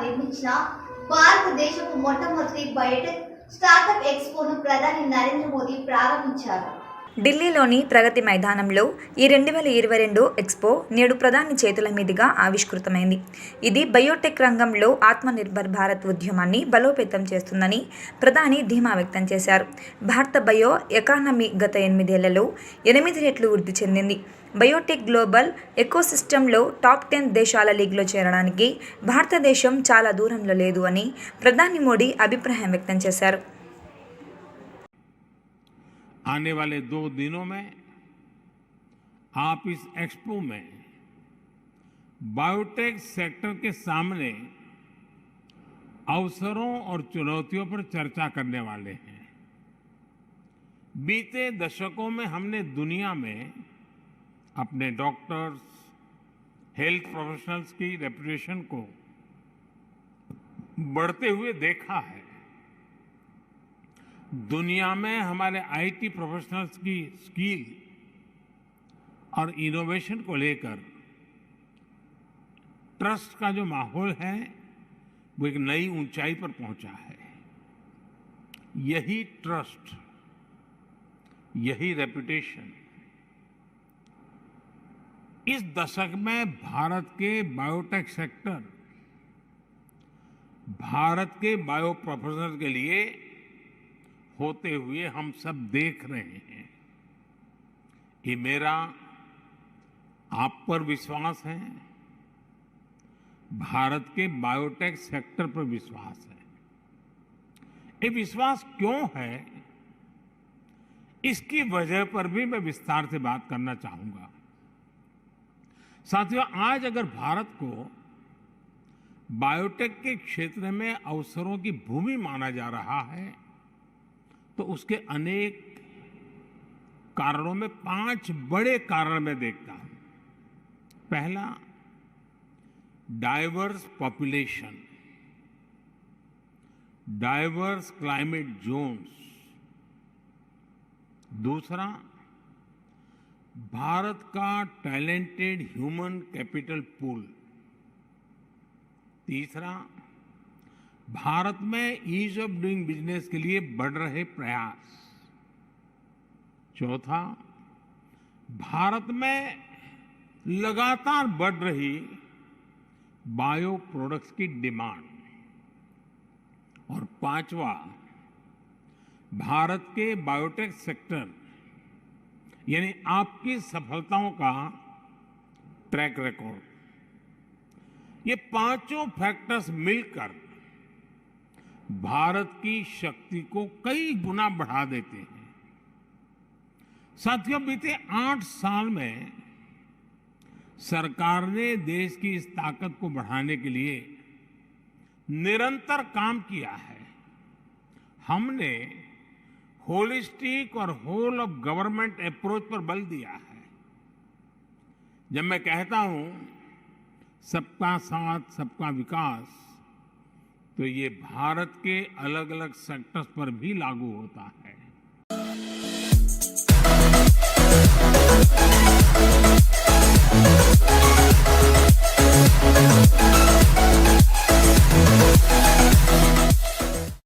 నిర్మించిన భారతదేశపు మొట్టమొదటి బయోటెక్ స్టార్టప్ ఎక్స్పోను ప్రధాని నరేంద్ర మోదీ ప్రారంభించారు. ఢిల్లీలోని ప్రగతి మైదానంలో ఈ 2022 ఎక్స్పో నేడు ప్రధాని చేతుల మీదుగా ఆవిష్కృతమైంది. ఇది బయోటెక్ రంగంలో ఆత్మనిర్భర్ భారత్ ఉద్యమాన్ని బలోపేతం చేస్తుందని ప్రధాని ధీమా వ్యక్తం చేశారు. భారత బయో ఎకానమీ గత 8 ఏళ్లలో 8 రెట్లు వృద్ధి చెందింది. బయోటెక్ గ్లోబల్ ఎకోసిస్టంలో టాప్ 10 దేశాల లీగ్లో చేరడానికి భారతదేశం చాలా దూరంలో లేదు అని ప్రధాని మోడీ అభిప్రాయం వ్యక్తం చేశారు. आने वाले 2 दिनों में आप इस एक्सपो में बायोटेक सेक्टर के सामने अवसरों और चुनौतियों पर चर्चा करने वाले हैं। बीते दशकों में हमने दुनिया में अपने डॉक्टर्स, हेल्थ प्रोफेशनल्स की रेपुटेशन को बढ़ते हुए देखा है। दुनिया में हमारे आईटी प्रोफेशनल्स की स्किल और इनोवेशन को लेकर ट्रस्ट का जो माहौल है वो एक नई ऊंचाई पर पहुंचा है। यही ट्रस्ट, यही रेपुटेशन इस दशक में भारत के बायोटेक सेक्टर, भारत के बायो प्रोफेशनल के लिए होते हुए हम सब देख रहे हैं। ये मेरा आप पर विश्वास है, भारत के बायोटेक सेक्टर पर विश्वास है। ये विश्वास क्यों है, इसकी वजह पर भी मैं विस्तार से बात करना चाहूंगा। साथियों, आज अगर भारत को बायोटेक के क्षेत्र में अवसरों की भूमि माना जा रहा है तो उसके अनेक कारणों में 5 बड़े कारण मैं देखता हूं। पहला, diverse population, diverse climate zones. दूसरा, भारत का टैलेंटेड ह्यूमन कैपिटल पूल। तीसरा, भारत में ईज ऑफ डूइंग बिजनेस के लिए बढ़ रहे प्रयास। चौथा, भारत में लगातार बढ़ रही बायो प्रोडक्ट्स की डिमांड। और पांचवा, भारत के बायोटेक सेक्टर यानी आपकी सफलताओं का ट्रैक रिकॉर्ड। ये पांचों फैक्टर्स मिलकर भारत की शक्ति को कई गुना बढ़ा देते हैं। साथियों, बीते 8 साल में सरकार ने देश की इस ताकत को बढ़ाने के लिए निरंतर काम किया है। हमने होलिस्टिक और होल ऑफ गवर्नमेंट अप्रोच पर बल दिया है। जब मैं कहता हूं सबका साथ सबका विकास, तो ये भारत के अलग अलग सेक्टर्स पर भी लागू होता है।